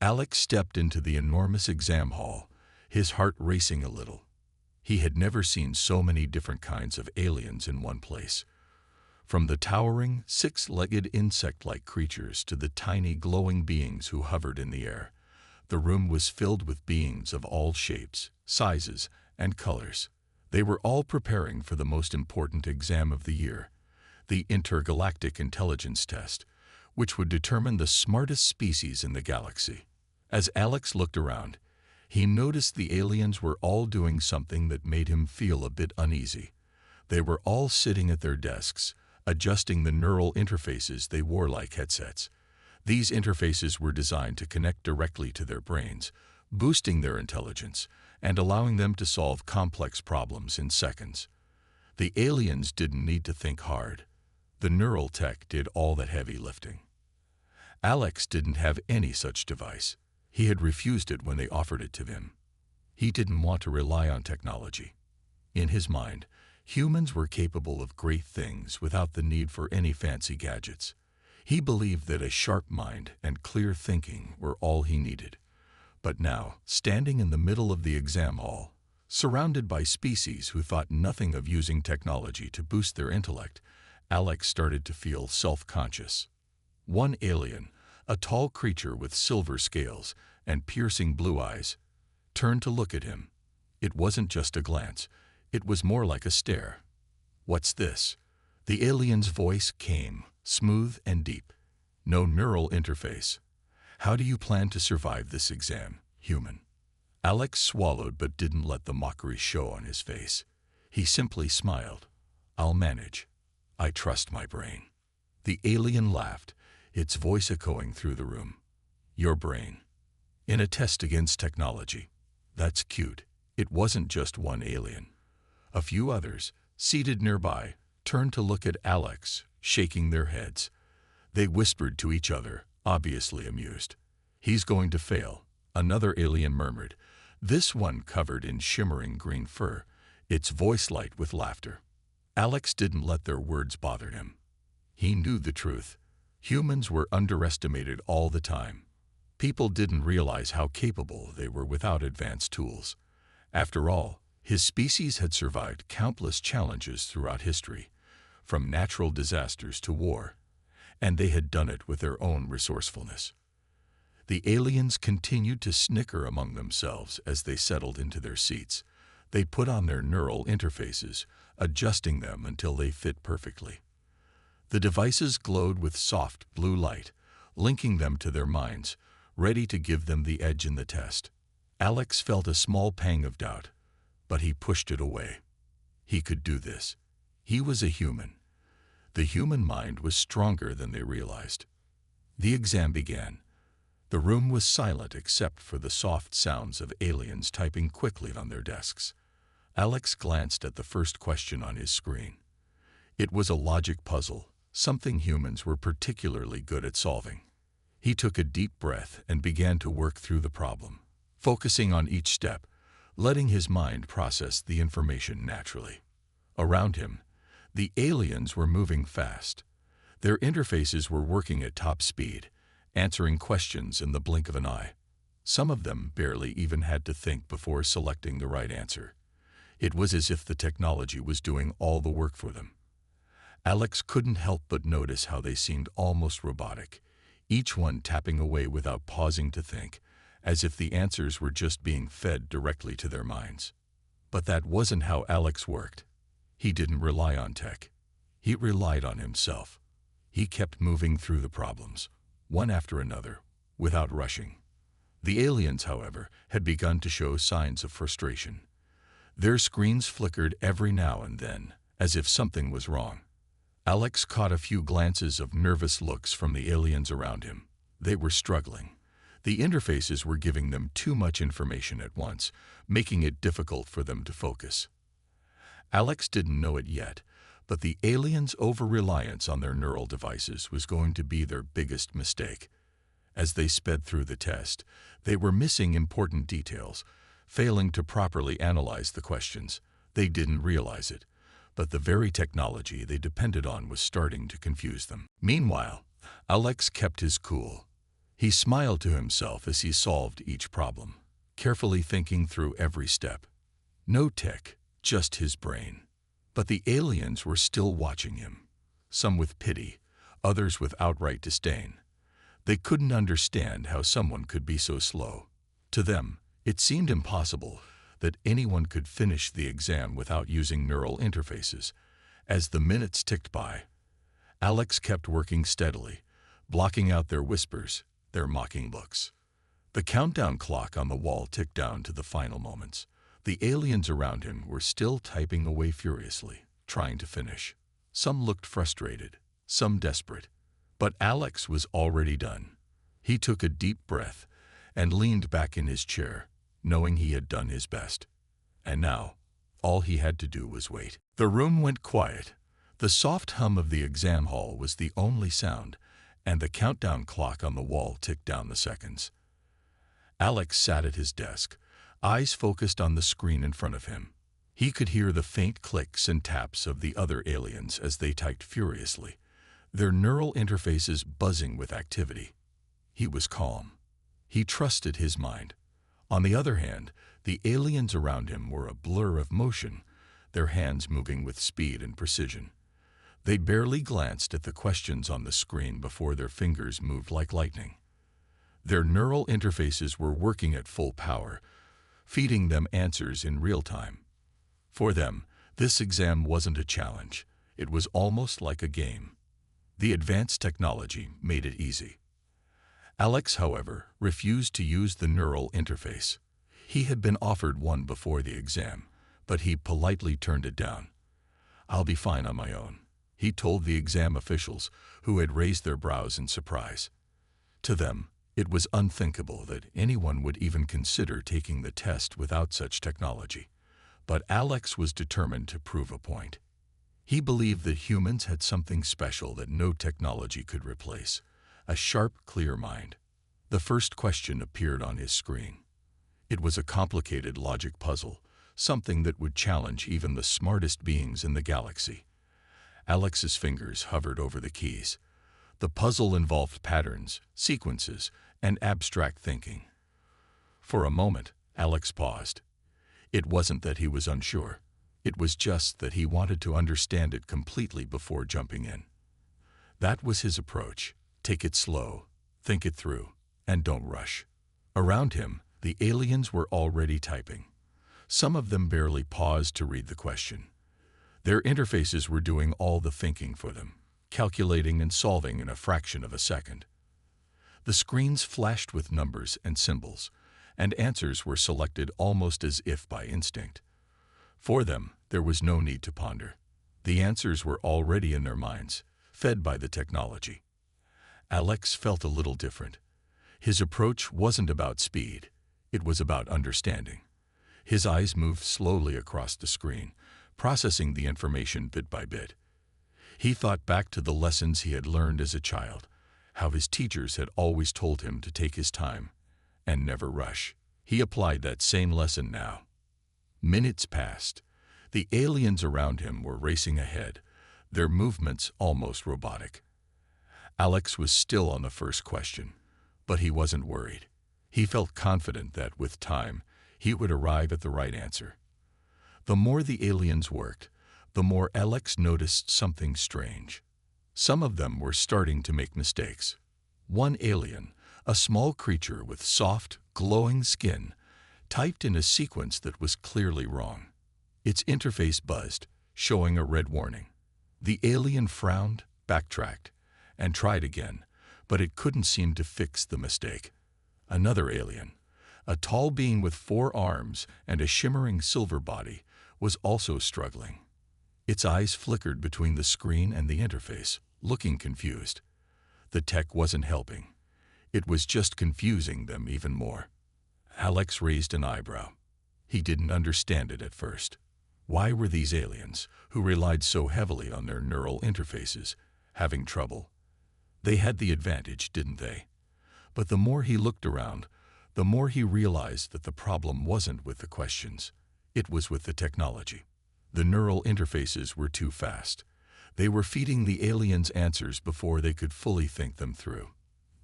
Alex stepped into the enormous exam hall, his heart racing a little. He had never seen so many different kinds of aliens in one place. From the towering, six-legged insect-like creatures to the tiny, glowing beings who hovered in the air, the room was filled with beings of all shapes, sizes, and colors. They were all preparing for the most important exam of the year, the Intergalactic Intelligence Test, which would determine the smartest species in the galaxy. As Alex looked around, he noticed the aliens were all doing something that made him feel a bit uneasy. They were all sitting at their desks, adjusting the neural interfaces they wore like headsets. These interfaces were designed to connect directly to their brains, boosting their intelligence and allowing them to solve complex problems in seconds. The aliens didn't need to think hard. The neural tech did all that heavy lifting. Alex didn't have any such device. He had refused it when they offered it to him. He didn't want to rely on technology. In his mind, humans were capable of great things without the need for any fancy gadgets. He believed that a sharp mind and clear thinking were all he needed. But now, standing in the middle of the exam hall, surrounded by species who thought nothing of using technology to boost their intellect, Alex started to feel self-conscious. One alien, a tall creature with silver scales and piercing blue eyes, turned to look at him. It wasn't just a glance. It was more like a stare. "What's this?" The alien's voice came, smooth and deep. "No neural interface. How do you plan to survive this exam, human?" Alex swallowed but didn't let the mockery show on his face. He simply smiled. "I'll manage. I trust my brain." The alien laughed, its voice echoing through the room. "Your brain. In a test against technology. That's cute." It wasn't just one alien. A few others, seated nearby, turned to look at Alex, shaking their heads. They whispered to each other, obviously amused. "He's going to fail," another alien murmured, this one covered in shimmering green fur, its voice light with laughter. Alex didn't let their words bother him. He knew the truth. Humans were underestimated all the time. People didn't realize how capable they were without advanced tools. After all, his species had survived countless challenges throughout history, from natural disasters to war, and they had done it with their own resourcefulness. The aliens continued to snicker among themselves as they settled into their seats. They put on their neural interfaces, adjusting them until they fit perfectly. The devices glowed with soft blue light, linking them to their minds, ready to give them the edge in the test. Alex felt a small pang of doubt, but he pushed it away. He could do this. He was a human. The human mind was stronger than they realized. The exam began. The room was silent except for the soft sounds of aliens typing quickly on their desks. Alex glanced at the first question on his screen. It was a logic puzzle, something humans were particularly good at solving. He took a deep breath and began to work through the problem, focusing on each step, letting his mind process the information naturally. Around him, the aliens were moving fast. Their interfaces were working at top speed, answering questions in the blink of an eye. Some of them barely even had to think before selecting the right answer. It was as if the technology was doing all the work for them. Alex couldn't help but notice how they seemed almost robotic, each one tapping away without pausing to think, as if the answers were just being fed directly to their minds. But that wasn't how Alex worked. He didn't rely on tech. He relied on himself. He kept moving through the problems, one after another, without rushing. The aliens, however, had begun to show signs of frustration. Their screens flickered every now and then, as if something was wrong. Alex caught a few glances of nervous looks from the aliens around him. They were struggling. The interfaces were giving them too much information at once, making it difficult for them to focus. Alex didn't know it yet, but the aliens' over-reliance on their neural devices was going to be their biggest mistake. As they sped through the test, they were missing important details, failing to properly analyze the questions. They didn't realize it, but the very technology they depended on was starting to confuse them. Meanwhile, Alex kept his cool. He smiled to himself as he solved each problem, carefully thinking through every step. No tech, just his brain. But the aliens were still watching him, some with pity, others with outright disdain. They couldn't understand how someone could be so slow. To them, it seemed impossible that anyone could finish the exam without using neural interfaces. As the minutes ticked by, Alex kept working steadily, blocking out their whispers, their mocking looks. The countdown clock on the wall ticked down to the final moments. The aliens around him were still typing away furiously, trying to finish. Some looked frustrated, some desperate. But Alex was already done. He took a deep breath and leaned back in his chair, knowing he had done his best. And now, all he had to do was wait. The room went quiet. The soft hum of the exam hall was the only sound, and the countdown clock on the wall ticked down the seconds. Alex sat at his desk, eyes focused on the screen in front of him. He could hear the faint clicks and taps of the other aliens as they typed furiously, their neural interfaces buzzing with activity. He was calm. He trusted his mind. On the other hand, the aliens around him were a blur of motion, their hands moving with speed and precision. They barely glanced at the questions on the screen before their fingers moved like lightning. Their neural interfaces were working at full power, feeding them answers in real time. For them, this exam wasn't a challenge. It was almost like a game. The advanced technology made it easy. Alex, however, refused to use the neural interface. He had been offered one before the exam, but he politely turned it down. "I'll be fine on my own," he told the exam officials, who had raised their brows in surprise. To them, it was unthinkable that anyone would even consider taking the test without such technology. But Alex was determined to prove a point. He believed that humans had something special that no technology could replace, a sharp, clear mind. The first question appeared on his screen. It was a complicated logic puzzle, something that would challenge even the smartest beings in the galaxy. Alex's fingers hovered over the keys. The puzzle involved patterns, sequences, and abstract thinking. For a moment, Alex paused. It wasn't that he was unsure. It was just that he wanted to understand it completely before jumping in. That was his approach. Take it slow, think it through, and don't rush. Around him, the aliens were already typing. Some of them barely paused to read the question. Their interfaces were doing all the thinking for them, calculating and solving in a fraction of a second. The screens flashed with numbers and symbols, and answers were selected almost as if by instinct. For them, there was no need to ponder. The answers were already in their minds, fed by the technology. Alex felt a little different. His approach wasn't about speed. It was about understanding. His eyes moved slowly across the screen, processing the information bit by bit. He thought back to the lessons he had learned as a child, how his teachers had always told him to take his time and never rush. He applied that same lesson now. Minutes passed. The aliens around him were racing ahead, their movements almost robotic. Alex was still on the first question, but he wasn't worried. He felt confident that, with time, he would arrive at the right answer. The more the aliens worked, the more Alex noticed something strange. Some of them were starting to make mistakes. One alien, a small creature with soft, glowing skin, typed in a sequence that was clearly wrong. Its interface buzzed, showing a red warning. The alien frowned, backtracked, and tried again, but it couldn't seem to fix the mistake. Another alien, a tall being with 4 arms and a shimmering silver body, was also struggling. Its eyes flickered between the screen and the interface, looking confused. The tech wasn't helping. It was just confusing them even more. Alex raised an eyebrow. He didn't understand it at first. Why were these aliens, who relied so heavily on their neural interfaces, having trouble? They had the advantage, didn't they? But the more he looked around, the more he realized that the problem wasn't with the questions. It was with the technology. The neural interfaces were too fast. They were feeding the aliens answers before they could fully think them through.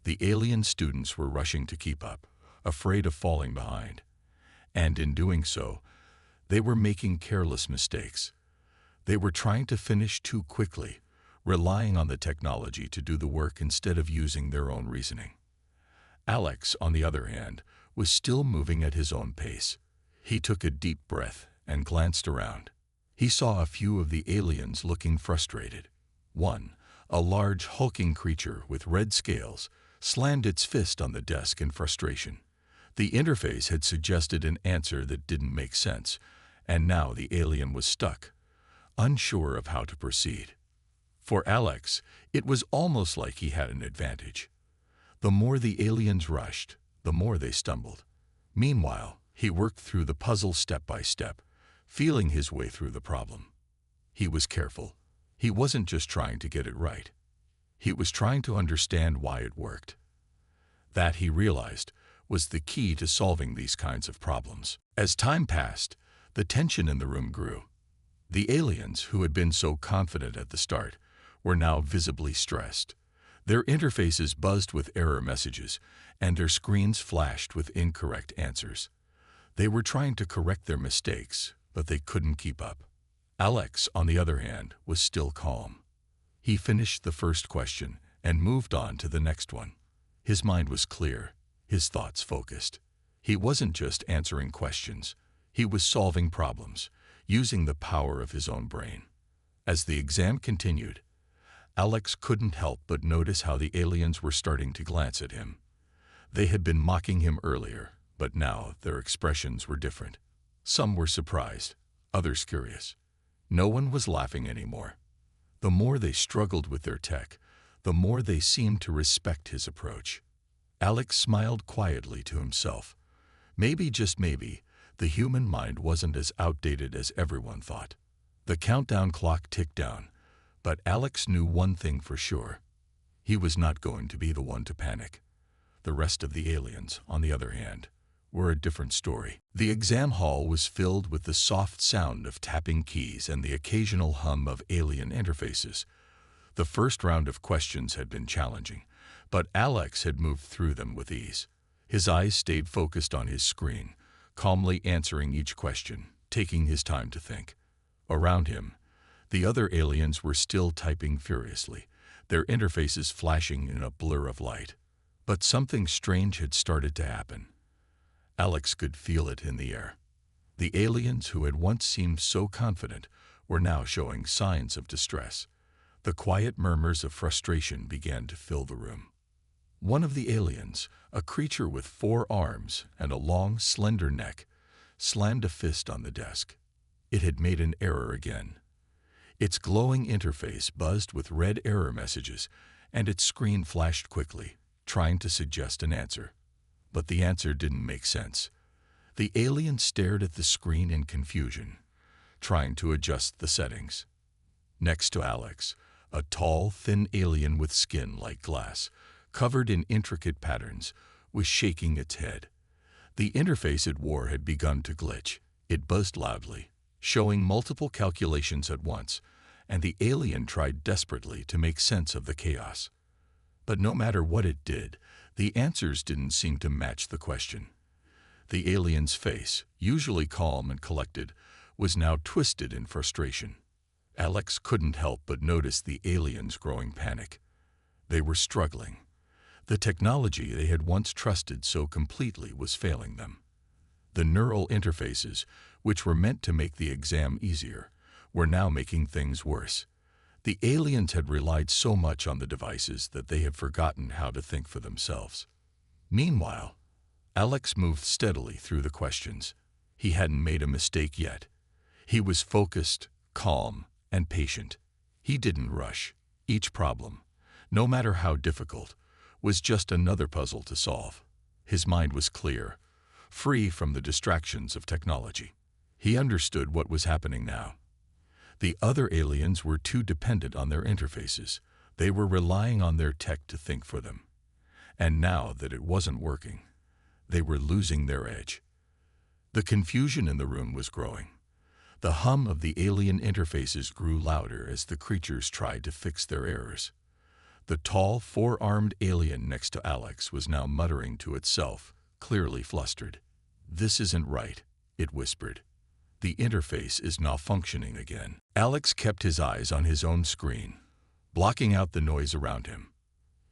The alien students were rushing to keep up, afraid of falling behind. And in doing so, they were making careless mistakes. They were trying to finish too quickly, relying on the technology to do the work instead of using their own reasoning. Alex, on the other hand, was still moving at his own pace. He took a deep breath and glanced around. He saw a few of the aliens looking frustrated. One, a large hulking creature with red scales, slammed its fist on the desk in frustration. The interface had suggested an answer that didn't make sense, and now the alien was stuck, unsure of how to proceed. For Alex, it was almost like he had an advantage. The more the aliens rushed, the more they stumbled. Meanwhile, he worked through the puzzle step by step, feeling his way through the problem. He was careful. He wasn't just trying to get it right. He was trying to understand why it worked. That, he realized, was the key to solving these kinds of problems. As time passed, the tension in the room grew. The aliens, who had been so confident at the start, were now visibly stressed. Their interfaces buzzed with error messages, and their screens flashed with incorrect answers. They were trying to correct their mistakes, but they couldn't keep up. Alex, on the other hand, was still calm. He finished the first question and moved on to the next one. His mind was clear, his thoughts focused. He wasn't just answering questions. He was solving problems, using the power of his own brain. As the exam continued, Alex couldn't help but notice how the aliens were starting to glance at him. They had been mocking him earlier, but now their expressions were different. Some were surprised, others curious. No one was laughing anymore. The more they struggled with their tech, the more they seemed to respect his approach. Alex smiled quietly to himself. Maybe, just maybe, the human mind wasn't as outdated as everyone thought. The countdown clock ticked down, but Alex knew one thing for sure. He was not going to be the one to panic. The rest of the aliens, on the other hand, were a different story. The exam hall was filled with the soft sound of tapping keys and the occasional hum of alien interfaces. The first round of questions had been challenging, but Alex had moved through them with ease. His eyes stayed focused on his screen, calmly answering each question, taking his time to think. Around him, the other aliens were still typing furiously, their interfaces flashing in a blur of light. But something strange had started to happen. Alex could feel it in the air. The aliens who had once seemed so confident were now showing signs of distress. The quiet murmurs of frustration began to fill the room. One of the aliens, a creature with 4 arms and a long, slender neck, slammed a fist on the desk. It had made an error again. Its glowing interface buzzed with red error messages, and its screen flashed quickly, trying to suggest an answer. But the answer didn't make sense. The alien stared at the screen in confusion, trying to adjust the settings. Next to Alex, a tall, thin alien with skin like glass, covered in intricate patterns, was shaking its head. The interface it wore had begun to glitch. It buzzed loudly, showing multiple calculations at once, and the alien tried desperately to make sense of the chaos. But no matter what it did, the answers didn't seem to match the question. The alien's face, usually calm and collected, was now twisted in frustration. Alex couldn't help but notice the aliens' growing panic. They were struggling. The technology they had once trusted so completely was failing them. The neural interfaces, which were meant to make the exam easier, were now making things worse. The aliens had relied so much on the devices that they had forgotten how to think for themselves. Meanwhile, Alex moved steadily through the questions. He hadn't made a mistake yet. He was focused, calm, and patient. He didn't rush. Each problem, no matter how difficult, was just another puzzle to solve. His mind was clear, free from the distractions of technology. He understood what was happening now. The other aliens were too dependent on their interfaces. They were relying on their tech to think for them. And now that it wasn't working, they were losing their edge. The confusion in the room was growing. The hum of the alien interfaces grew louder as the creatures tried to fix their errors. The tall, four-armed alien next to Alex was now muttering to itself, clearly flustered. "This isn't right," it whispered. "The interface is malfunctioning again." Alex kept his eyes on his own screen, blocking out the noise around him.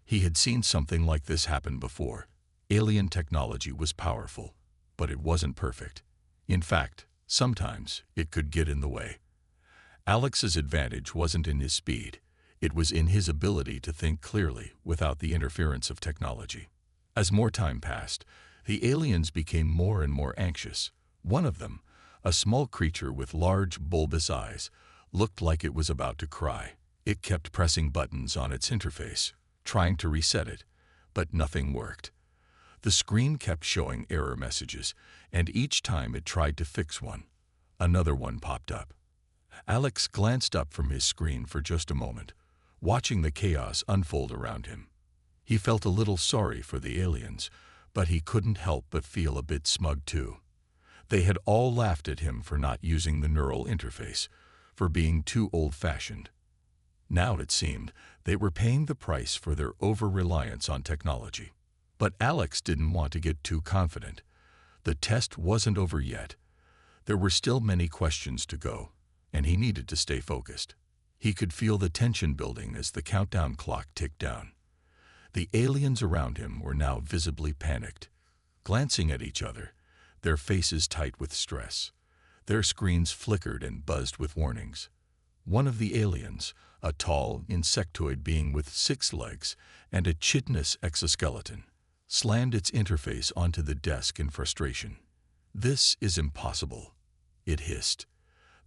He had seen something like this happen before. Alien technology was powerful, but it wasn't perfect. In fact, sometimes it could get in the way. Alex's advantage wasn't in his speed. It was in his ability to think clearly without the interference of technology. As more time passed, the aliens became more and more anxious. One of them, a small creature with large, bulbous eyes, looked like it was about to cry. It kept pressing buttons on its interface, trying to reset it, but nothing worked. The screen kept showing error messages, and each time it tried to fix one, another one popped up. Alex glanced up from his screen for just a moment, watching the chaos unfold around him. He felt a little sorry for the aliens, but he couldn't help but feel a bit smug too. They had all laughed at him for not using the neural interface, for being too old-fashioned. Now it seemed they were paying the price for their over-reliance on technology. But Alex didn't want to get too confident. The test wasn't over yet. There were still many questions to go, and he needed to stay focused. He could feel the tension building as the countdown clock ticked down. The aliens around him were now visibly panicked, glancing at each other, their faces tight with stress. Their screens flickered and buzzed with warnings. One of the aliens, a tall, insectoid being with 6 legs and a chitinous exoskeleton, slammed its interface onto the desk in frustration. "This is impossible," it hissed.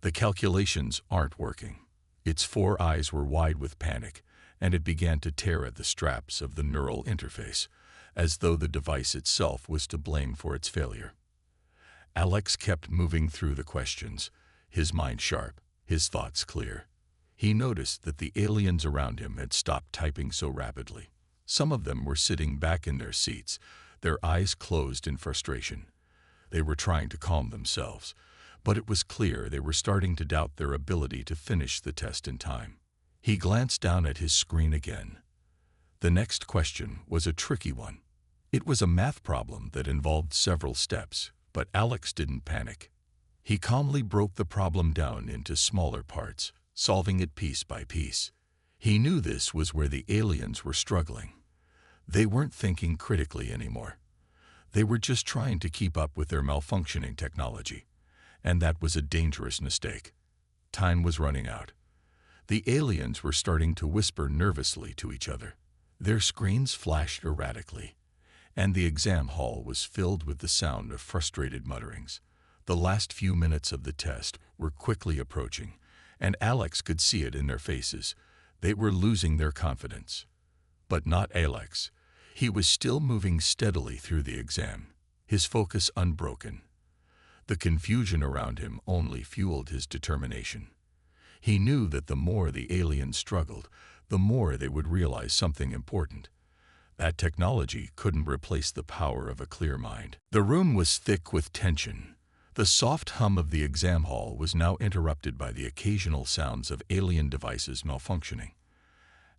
"The calculations aren't working." Its 4 eyes were wide with panic, and it began to tear at the straps of the neural interface, as though the device itself was to blame for its failure. Alex kept moving through the questions, his mind sharp, his thoughts clear. He noticed that the aliens around him had stopped typing so rapidly. Some of them were sitting back in their seats, their eyes closed in frustration. They were trying to calm themselves, but it was clear they were starting to doubt their ability to finish the test in time. He glanced down at his screen again. The next question was a tricky one. It was a math problem that involved several steps, but Alex didn't panic. He calmly broke the problem down into smaller parts, solving it piece by piece. He knew this was where the aliens were struggling. They weren't thinking critically anymore. They were just trying to keep up with their malfunctioning technology, and that was a dangerous mistake. Time was running out. The aliens were starting to whisper nervously to each other. Their screens flashed erratically, and the exam hall was filled with the sound of frustrated mutterings. The last few minutes of the test were quickly approaching, and Alex could see it in their faces. They were losing their confidence. But not Alex. He was still moving steadily through the exam, his focus unbroken. The confusion around him only fueled his determination. He knew that the more the aliens struggled, the more they would realize something important. That technology couldn't replace the power of a clear mind. The room was thick with tension. The soft hum of the exam hall was now interrupted by the occasional sounds of alien devices malfunctioning.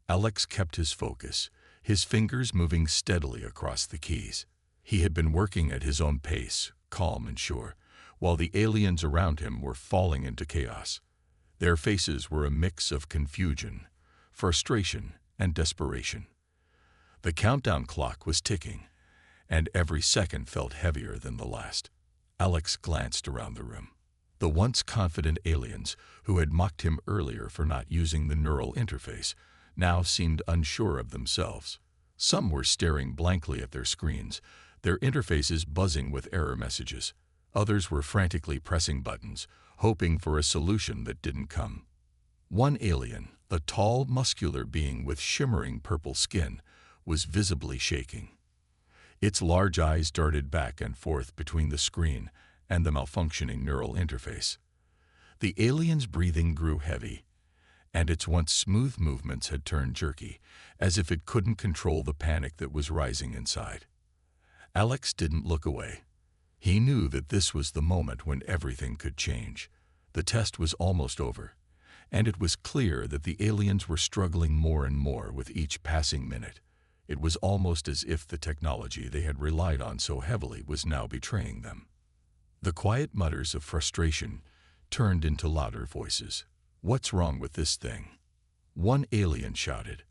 Alex kept his focus, his fingers moving steadily across the keys. He had been working at his own pace, calm and sure, while the aliens around him were falling into chaos. Their faces were a mix of confusion, frustration, and desperation. The countdown clock was ticking, and every second felt heavier than the last. Alex glanced around the room. The once confident aliens, who had mocked him earlier for not using the neural interface, now seemed unsure of themselves. Some were staring blankly at their screens, their interfaces buzzing with error messages. Others were frantically pressing buttons, hoping for a solution that didn't come. One alien, a tall, muscular being with shimmering purple skin, was visibly shaking. Its large eyes darted back and forth between the screen and the malfunctioning neural interface. The alien's breathing grew heavy, and its once smooth movements had turned jerky, as if it couldn't control the panic that was rising inside. Alex didn't look away. He knew that this was the moment when everything could change. The test was almost over, and it was clear that the aliens were struggling more and more with each passing minute. It was almost as if the technology they had relied on so heavily was now betraying them. The quiet mutters of frustration turned into louder voices. "What's wrong with this thing?" One alien shouted.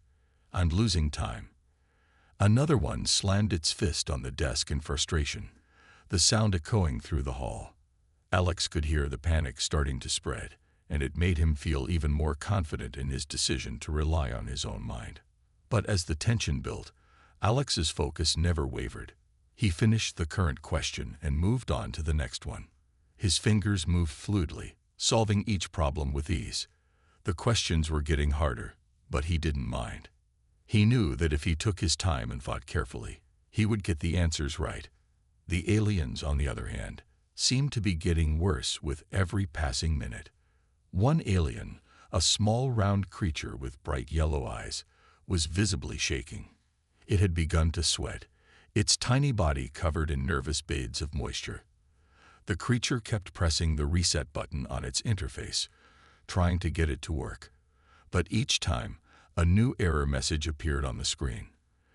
"I'm losing time." Another one slammed its fist on the desk in frustration, the sound echoing through the hall. Alex could hear the panic starting to spread, and it made him feel even more confident in his decision to rely on his own mind. But as the tension built, Alex's focus never wavered. He finished the current question and moved on to the next one. His fingers moved fluidly, solving each problem with ease. The questions were getting harder, but he didn't mind. He knew that if he took his time and thought carefully, he would get the answers right. The aliens, on the other hand, seemed to be getting worse with every passing minute. One alien, a small round creature with bright yellow eyes, was visibly shaking. It had begun to sweat, its tiny body covered in nervous beads of moisture. The creature kept pressing the reset button on its interface, trying to get it to work. But each time, a new error message appeared on the screen.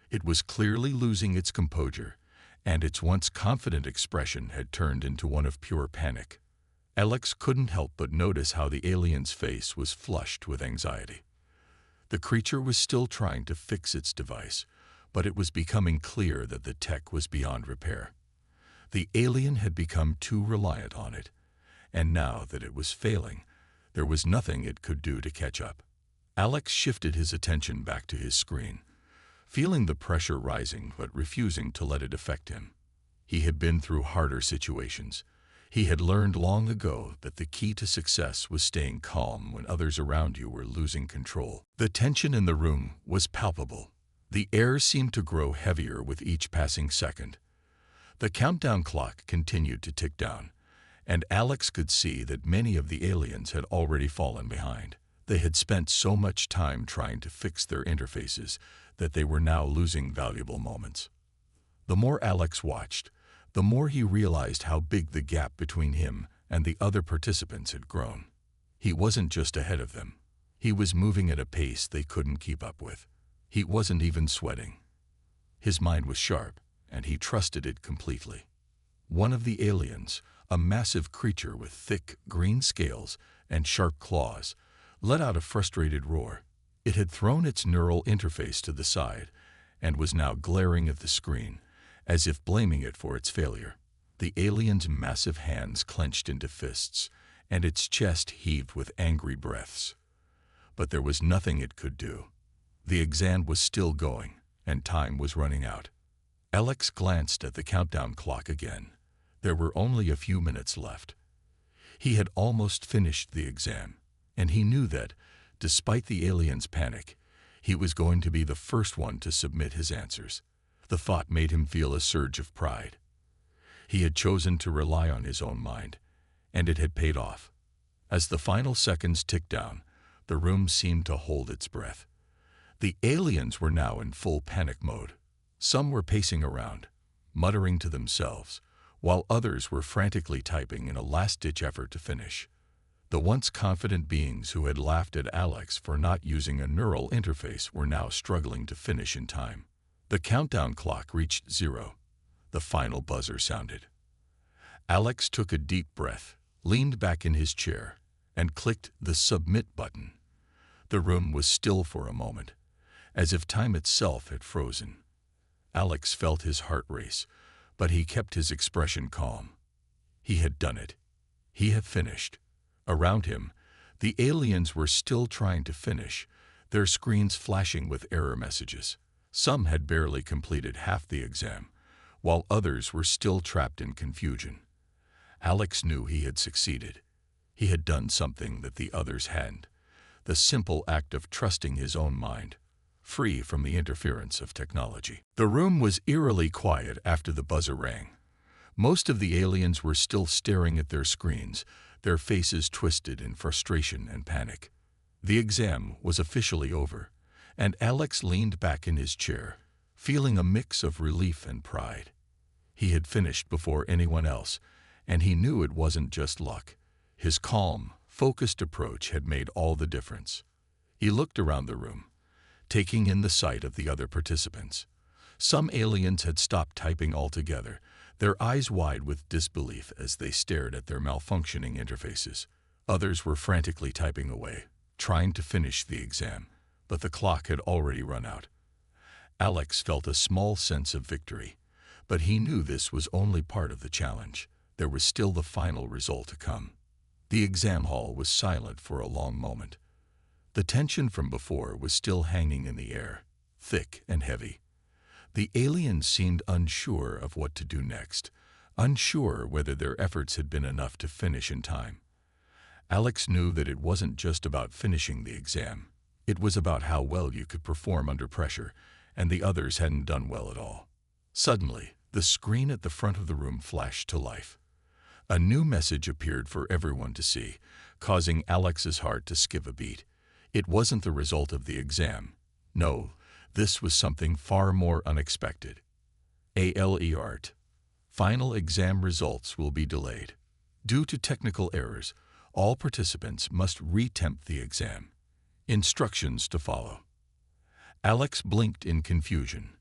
It was clearly losing its composure, and its once confident expression had turned into one of pure panic. Alex couldn't help but notice how the alien's face was flushed with anxiety. The creature was still trying to fix its device, but it was becoming clear that the tech was beyond repair. The alien had become too reliant on it, and now that it was failing, there was nothing it could do to catch up. Alex shifted his attention back to his screen, feeling the pressure rising but refusing to let it affect him. He had been through harder situations. He had learned long ago that the key to success was staying calm when others around you were losing control. The tension in the room was palpable. The air seemed to grow heavier with each passing second. The countdown clock continued to tick down, and Alex could see that many of the aliens had already fallen behind. They had spent so much time trying to fix their interfaces that they were now losing valuable moments. The more Alex watched, the more he realized how big the gap between him and the other participants had grown. He wasn't just ahead of them. He was moving at a pace they couldn't keep up with. He wasn't even sweating. His mind was sharp, and he trusted it completely. One of the aliens, a massive creature with thick, green scales and sharp claws, let out a frustrated roar. It had thrown its neural interface to the side and was now glaring at the screen, as if blaming it for its failure. The alien's massive hands clenched into fists, and its chest heaved with angry breaths. But there was nothing it could do. The exam was still going, and time was running out. Alex glanced at the countdown clock again. There were only a few minutes left. He had almost finished the exam, and he knew that, despite the alien's panic, he was going to be the first one to submit his answers. The thought made him feel a surge of pride. He had chosen to rely on his own mind, and it had paid off. As the final seconds ticked down, the room seemed to hold its breath. The aliens were now in full panic mode. Some were pacing around, muttering to themselves, while others were frantically typing in a last-ditch effort to finish. The once confident beings who had laughed at Alex for not using a neural interface were now struggling to finish in time. The countdown clock reached 0. The final buzzer sounded. Alex took a deep breath, leaned back in his chair, and clicked the submit button. The room was still for a moment, as if time itself had frozen. Alex felt his heart race, but he kept his expression calm. He had done it. He had finished. Around him, the aliens were still trying to finish, their screens flashing with error messages. Some had barely completed half the exam, while others were still trapped in confusion. Alex knew he had succeeded. He had done something that the others hadn't. The simple act of trusting his own mind, free from the interference of technology. The room was eerily quiet after the buzzer rang. Most of the aliens were still staring at their screens, their faces twisted in frustration and panic. The exam was officially over, and Alex leaned back in his chair, feeling a mix of relief and pride. He had finished before anyone else, and he knew it wasn't just luck. His calm, focused approach had made all the difference. He looked around the room, taking in the sight of the other participants. Some aliens had stopped typing altogether, their eyes wide with disbelief as they stared at their malfunctioning interfaces. Others were frantically typing away, trying to finish the exam, but the clock had already run out. Alex felt a small sense of victory, but he knew this was only part of the challenge. There was still the final result to come. The exam hall was silent for a long moment. The tension from before was still hanging in the air, thick and heavy. The aliens seemed unsure of what to do next, unsure whether their efforts had been enough to finish in time. Alex knew that it wasn't just about finishing the exam. It was about how well you could perform under pressure, and the others hadn't done well at all. Suddenly, the screen at the front of the room flashed to life. A new message appeared for everyone to see, causing Alex's heart to skip a beat. It wasn't the result of the exam. No, this was something far more unexpected. ALERT. Final exam results will be delayed. Due to technical errors, all participants must reattempt the exam. Instructions to follow. Alex blinked in confusion.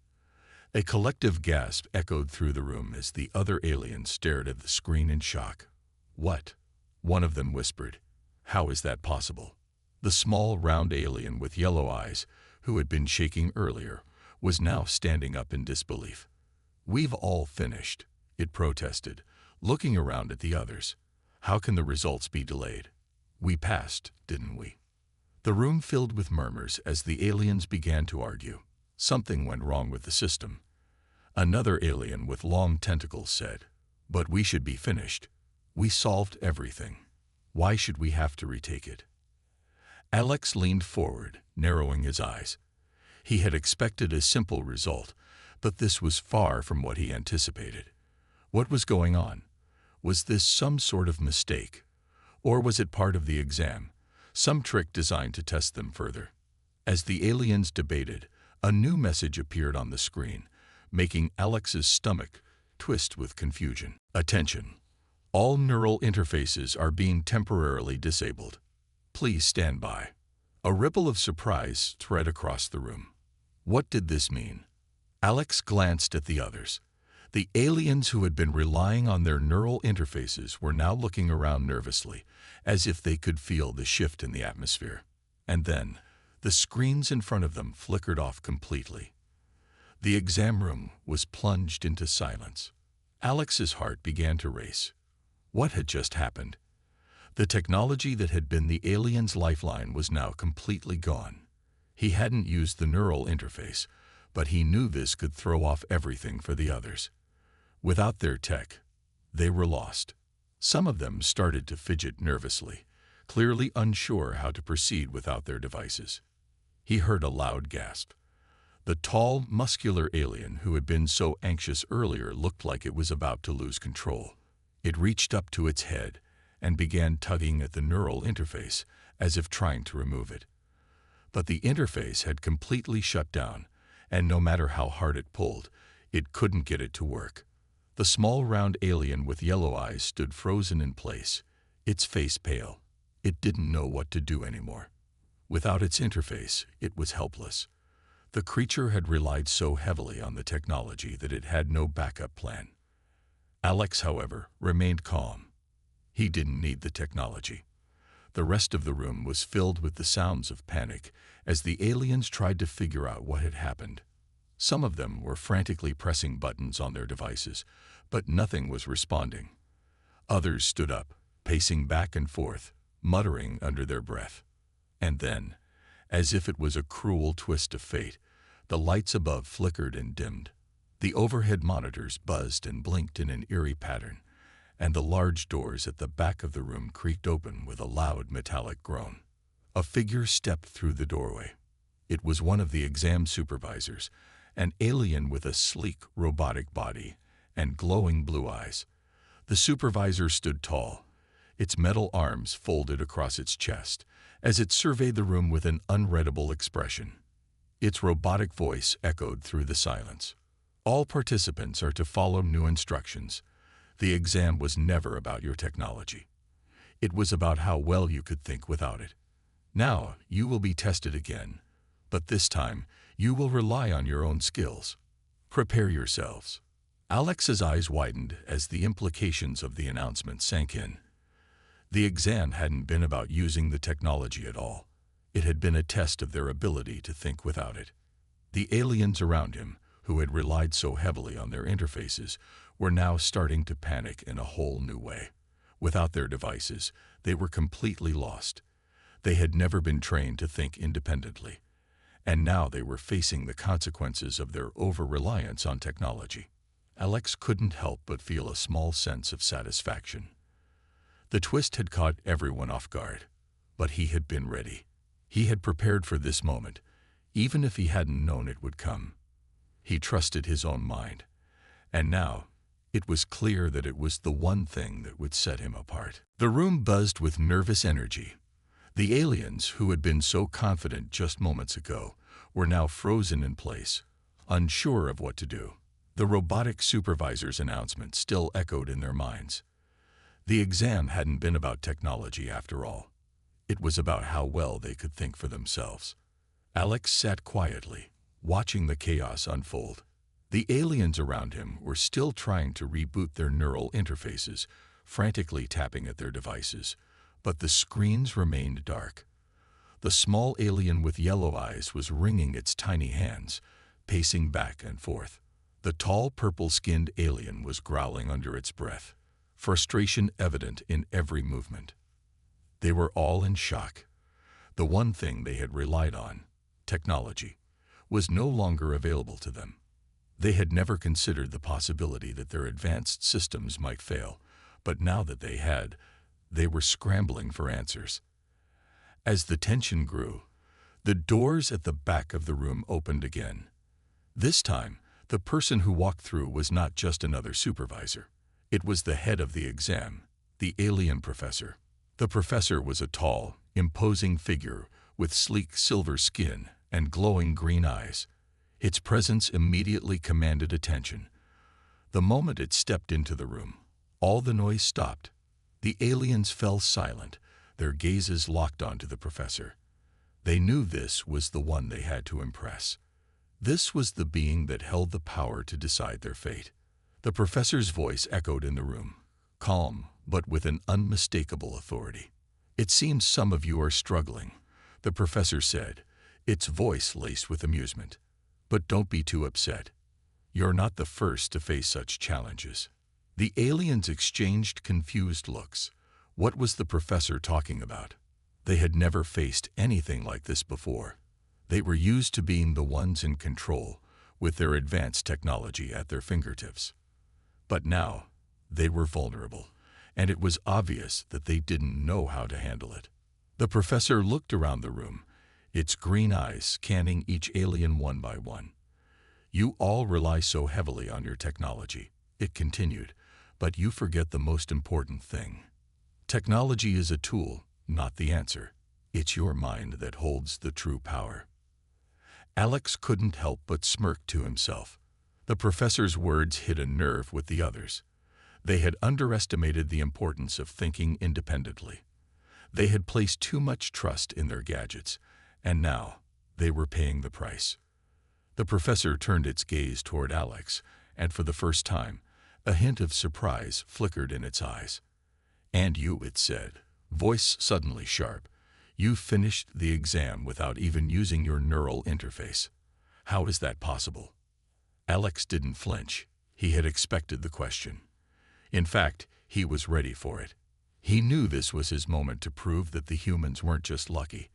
A collective gasp echoed through the room as the other aliens stared at the screen in shock. "What?" one of them whispered. "How is that possible?" The small, round alien with yellow eyes, who had been shaking earlier, was now standing up in disbelief. "We've all finished," it protested, looking around at the others. "How can the results be delayed? We passed, didn't we?" The room filled with murmurs as the aliens began to argue. Something went wrong with the system. Another alien with long tentacles said, "But we should be finished. We solved everything. Why should we have to retake it?" Alex leaned forward, narrowing his eyes. He had expected a simple result, but this was far from what he anticipated. What was going on? Was this some sort of mistake? Or was it part of the exam, some trick designed to test them further? As the aliens debated, a new message appeared on the screen, making Alex's stomach twist with confusion. "Attention! All neural interfaces are being temporarily disabled. Please stand by." A ripple of surprise spread across the room. What did this mean? Alex glanced at the others. The aliens who had been relying on their neural interfaces were now looking around nervously, as if they could feel the shift in the atmosphere. And then, the screens in front of them flickered off completely. The exam room was plunged into silence. Alex's heart began to race. What had just happened? The technology that had been the alien's lifeline was now completely gone. He hadn't used the neural interface, but he knew this could throw off everything for the others. Without their tech, they were lost. Some of them started to fidget nervously, clearly unsure how to proceed without their devices. He heard a loud gasp. The tall, muscular alien who had been so anxious earlier looked like it was about to lose control. It reached up to its head and began tugging at the neural interface as if trying to remove it. But the interface had completely shut down, and no matter how hard it pulled, it couldn't get it to work. The small round alien with yellow eyes stood frozen in place, its face pale. It didn't know what to do anymore. Without its interface, it was helpless. The creature had relied so heavily on the technology that it had no backup plan. Alex, however, remained calm. He didn't need the technology. The rest of the room was filled with the sounds of panic as the aliens tried to figure out what had happened. Some of them were frantically pressing buttons on their devices, but nothing was responding. Others stood up, pacing back and forth, muttering under their breath. And then, as if it was a cruel twist of fate, the lights above flickered and dimmed. The overhead monitors buzzed and blinked in an eerie pattern, and the large doors at the back of the room creaked open with a loud metallic groan. A figure stepped through the doorway. It was one of the exam supervisors, an alien with a sleek, robotic body and glowing blue eyes. The supervisor stood tall, its metal arms folded across its chest, as it surveyed the room with an unreadable expression. Its robotic voice echoed through the silence. "All participants are to follow new instructions. The exam was never about your technology. It was about how well you could think without it. Now, you will be tested again, but this time, you will rely on your own skills. Prepare yourselves. Alex's eyes widened as the implications of the announcement sank in. The exam hadn't been about using the technology at all. It had been a test of their ability to think without it. The aliens around him, who had relied so heavily on their interfaces, were now starting to panic in a whole new way. Without their devices, they were completely lost. They had never been trained to think independently, and now they were facing the consequences of their over-reliance on technology. Alex couldn't help but feel a small sense of satisfaction. The twist had caught everyone off guard, but he had been ready. He had prepared for this moment, even if he hadn't known it would come. He trusted his own mind, and now it was clear that it was the one thing that would set him apart. The room buzzed with nervous energy. The aliens, who had been so confident just moments ago, were now frozen in place, unsure of what to do. The robotic supervisor's announcement still echoed in their minds. The exam hadn't been about technology after all. It was about how well they could think for themselves. Alex sat quietly, watching the chaos unfold. The aliens around him were still trying to reboot their neural interfaces, frantically tapping at their devices, but the screens remained dark. The small alien with yellow eyes was wringing its tiny hands, pacing back and forth. The tall, purple-skinned alien was growling under its breath, frustration evident in every movement. They were all in shock. The one thing they had relied on, technology, was no longer available to them. They had never considered the possibility that their advanced systems might fail, but now that they had, they were scrambling for answers. As the tension grew, the doors at the back of the room opened again. This time, the person who walked through was not just another supervisor. It was the head of the exam, the alien professor. The professor was a tall, imposing figure with sleek silver skin and glowing green eyes. Its presence immediately commanded attention. The moment it stepped into the room, all the noise stopped. The aliens fell silent, their gazes locked onto the professor. They knew this was the one they had to impress. This was the being that held the power to decide their fate. The professor's voice echoed in the room, calm but with an unmistakable authority. "It seems some of you are struggling," the professor said, its voice laced with amusement. "But don't be too upset. You're not the first to face such challenges." The aliens exchanged confused looks. What was the professor talking about? They had never faced anything like this before. They were used to being the ones in control, with their advanced technology at their fingertips. But now, they were vulnerable, and it was obvious that they didn't know how to handle it. The professor looked around the room, its green eyes scanning each alien one by one. "You all rely so heavily on your technology," it continued, "but you forget the most important thing. Technology is a tool, not the answer. It's your mind that holds the true power." Alex couldn't help but smirk to himself. The professor's words hit a nerve with the others. They had underestimated the importance of thinking independently. They had placed too much trust in their gadgets, and now they were paying the price. The professor turned its gaze toward Alex, and for the first time, a hint of surprise flickered in its eyes. "And you," it said, voice suddenly sharp, "you finished the exam without even using your neural interface. How is that possible?" Alex didn't flinch. He had expected the question. In fact, he was ready for it. He knew this was his moment to prove that the humans weren't just lucky.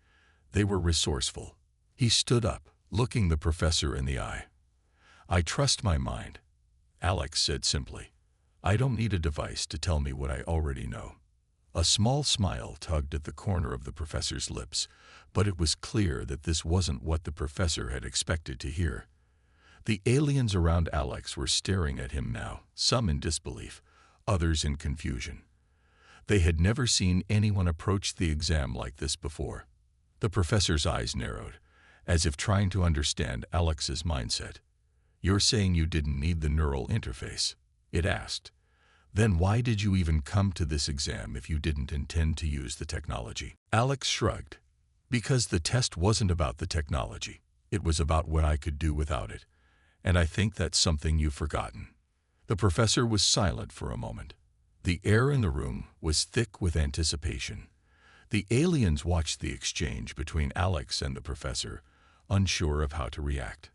They were resourceful. He stood up, looking the professor in the eye. "I trust my mind," Alex said simply. "I don't need a device to tell me what I already know." A small smile tugged at the corner of the professor's lips, but it was clear that this wasn't what the professor had expected to hear. The aliens around Alex were staring at him now, some in disbelief, others in confusion. They had never seen anyone approach the exam like this before. The professor's eyes narrowed, as if trying to understand Alex's mindset. "You're saying you didn't need the neural interface?" it asked. Then why did you even come to this exam if you didn't intend to use the technology? Alex shrugged. Because the test wasn't about the technology. It was about what I could do without it. And I think that's something you've forgotten. The professor was silent for a moment. The air in the room was thick with anticipation. The aliens watched the exchange between Alex and the professor, unsure of how to react.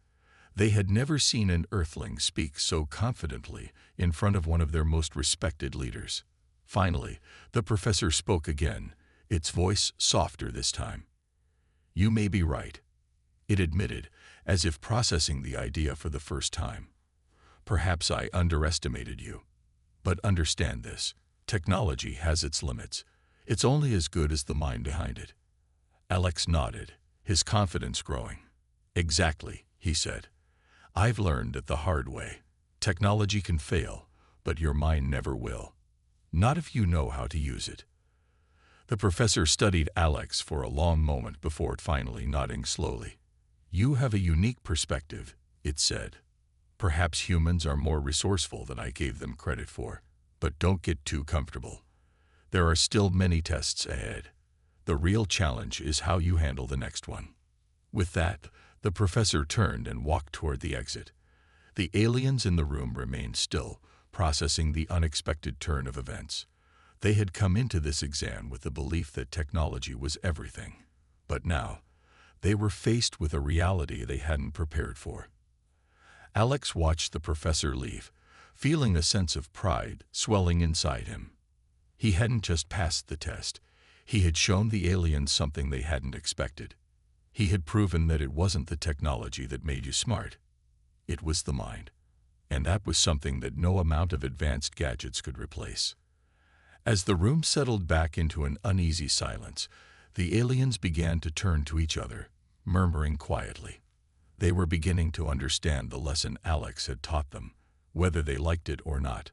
They had never seen an Earthling speak so confidently in front of one of their most respected leaders. Finally, the professor spoke again, its voice softer this time. You may be right, it admitted, as if processing the idea for the first time. Perhaps I underestimated you. But understand this, technology has its limits. It's only as good as the mind behind it. Alex nodded, his confidence growing. Exactly, he said. I've learned it the hard way. Technology can fail, but your mind never will. Not if you know how to use it. The professor studied Alex for a long moment before finally nodding slowly. You have a unique perspective, it said. Perhaps humans are more resourceful than I gave them credit for, but don't get too comfortable. There are still many tests ahead. The real challenge is how you handle the next one. With that, the professor turned and walked toward the exit. The aliens in the room remained still, processing the unexpected turn of events. They had come into this exam with the belief that technology was everything. But now, they were faced with a reality they hadn't prepared for. Alex watched the professor leave, feeling a sense of pride swelling inside him. He hadn't just passed the test. He had shown the aliens something they hadn't expected. He had proven that it wasn't the technology that made you smart. It was the mind. And that was something that no amount of advanced gadgets could replace. As the room settled back into an uneasy silence, the aliens began to turn to each other, murmuring quietly. They were beginning to understand the lesson Alex had taught them, whether they liked it or not.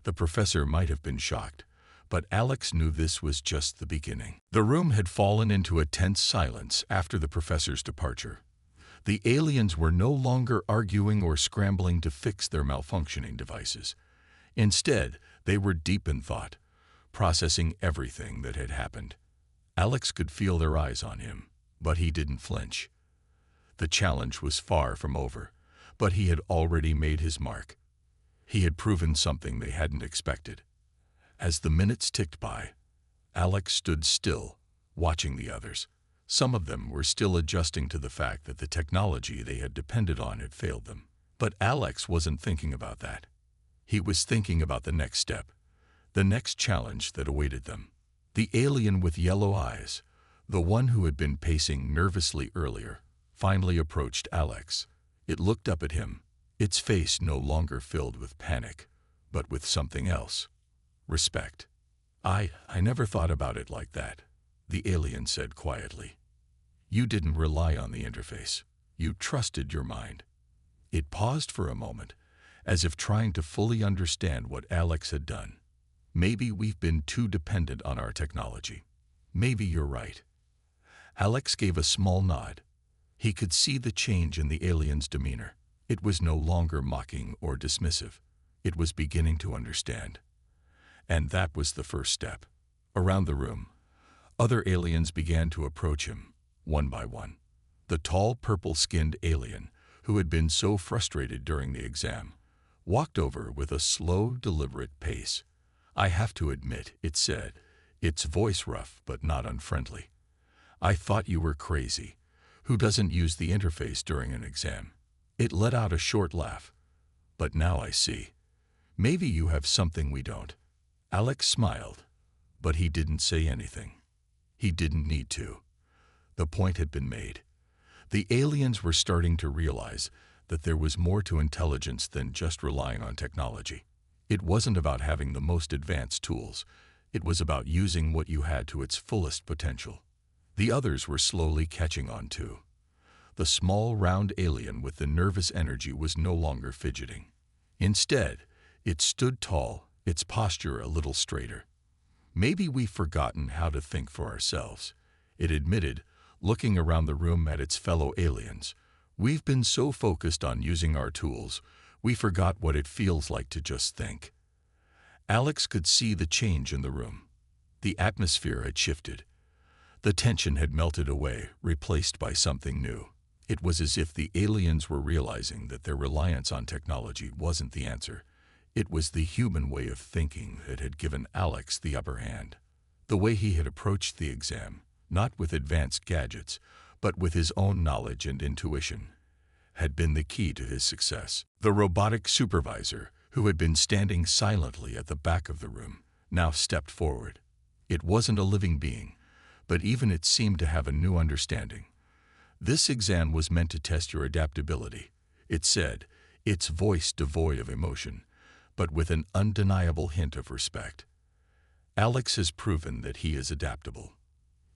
The professor might have been shocked, but Alex knew this was just the beginning. The room had fallen into a tense silence after the professor's departure. The aliens were no longer arguing or scrambling to fix their malfunctioning devices. Instead, they were deep in thought, processing everything that had happened. Alex could feel their eyes on him, but he didn't flinch. The challenge was far from over, but he had already made his mark. He had proven something they hadn't expected. As the minutes ticked by, Alex stood still, watching the others. Some of them were still adjusting to the fact that the technology they had depended on had failed them. But Alex wasn't thinking about that. He was thinking about the next step, the next challenge that awaited them. The alien with yellow eyes, the one who had been pacing nervously earlier, finally approached Alex. It looked up at him, its face no longer filled with panic, but with something else. Respect. I never thought about it like that, the alien said quietly. You didn't rely on the interface. You trusted your mind. It paused for a moment, as if trying to fully understand what Alex had done. Maybe we've been too dependent on our technology. Maybe you're right. Alex gave a small nod. He could see the change in the alien's demeanor. It was no longer mocking or dismissive. It was beginning to understand. And that was the first step. Around the room, other aliens began to approach him, one by one. The tall, purple-skinned alien, who had been so frustrated during the exam, walked over with a slow, deliberate pace. I have to admit, it said, its voice rough but not unfriendly. I thought you were crazy. Who doesn't use the interface during an exam? It let out a short laugh. But now I see. Maybe you have something we don't. Alex smiled, but he didn't say anything. He didn't need to. The point had been made. The aliens were starting to realize that there was more to intelligence than just relying on technology. It wasn't about having the most advanced tools. It was about using what you had to its fullest potential. The others were slowly catching on too. The small, round alien with the nervous energy was no longer fidgeting. Instead, it stood tall, its posture a little straighter. Maybe we've forgotten how to think for ourselves, it admitted, looking around the room at its fellow aliens. We've been so focused on using our tools, we forgot what it feels like to just think. Alex could see the change in the room. The atmosphere had shifted. The tension had melted away, replaced by something new. It was as if the aliens were realizing that their reliance on technology wasn't the answer. It was the human way of thinking that had given Alex the upper hand. The way he had approached the exam, not with advanced gadgets, but with his own knowledge and intuition, had been the key to his success. The robotic supervisor, who had been standing silently at the back of the room, now stepped forward. It wasn't a living being, but even it seemed to have a new understanding. This exam was meant to test your adaptability, it said, its voice devoid of emotion, but with an undeniable hint of respect. Alex has proven that he is adaptable.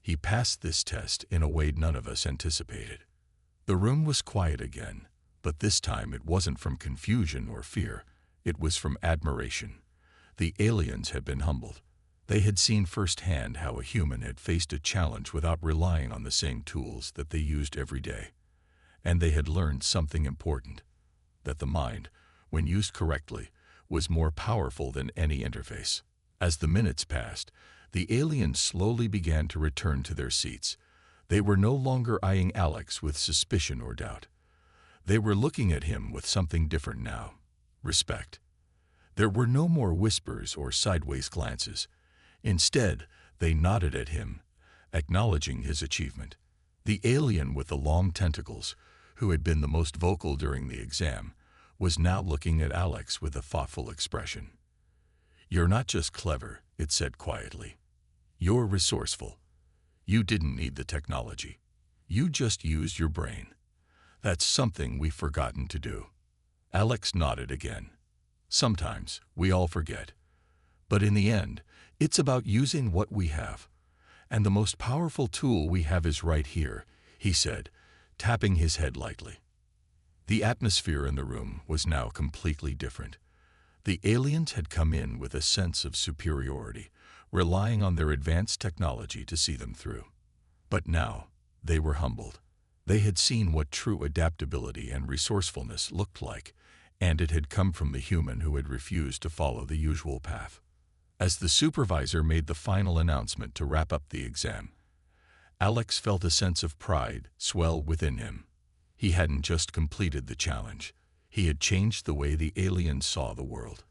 He passed this test in a way none of us anticipated. The room was quiet again, but this time it wasn't from confusion or fear. It was from admiration. The aliens had been humbled. They had seen firsthand how a human had faced a challenge without relying on the same tools that they used every day. And they had learned something important, that the mind, when used correctly, was more powerful than any interface. As the minutes passed, the aliens slowly began to return to their seats. They were no longer eyeing Alex with suspicion or doubt. They were looking at him with something different now: respect. There were no more whispers or sideways glances. Instead, they nodded at him, acknowledging his achievement. The alien with the long tentacles, who had been the most vocal during the exam, was now looking at Alex with a thoughtful expression. "You're not just clever," it said quietly. "You're resourceful. You didn't need the technology. You just used your brain. That's something we've forgotten to do." Alex nodded again. "Sometimes we all forget. But in the end, it's about using what we have. And the most powerful tool we have is right here," he said, tapping his head lightly. The atmosphere in the room was now completely different. The aliens had come in with a sense of superiority, relying on their advanced technology to see them through. But now, they were humbled. They had seen what true adaptability and resourcefulness looked like, and it had come from the human who had refused to follow the usual path. As the supervisor made the final announcement to wrap up the exam, Alex felt a sense of pride swell within him. He hadn't just completed the challenge. He had changed the way the aliens saw the world.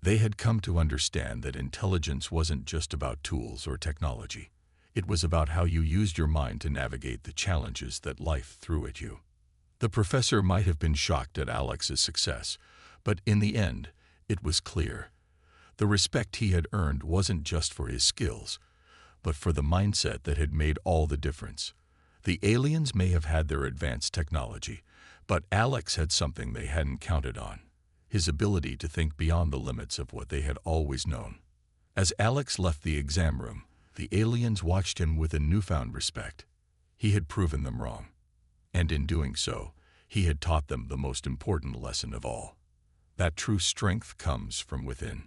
They had come to understand that intelligence wasn't just about tools or technology. It was about how you used your mind to navigate the challenges that life threw at you. The professor might have been shocked at Alex's success, but in the end, it was clear. The respect he had earned wasn't just for his skills, but for the mindset that had made all the difference. The aliens may have had their advanced technology, but Alex had something they hadn't counted on: his ability to think beyond the limits of what they had always known. As Alex left the exam room, the aliens watched him with a newfound respect. He had proven them wrong, and in doing so, he had taught them the most important lesson of all: that true strength comes from within.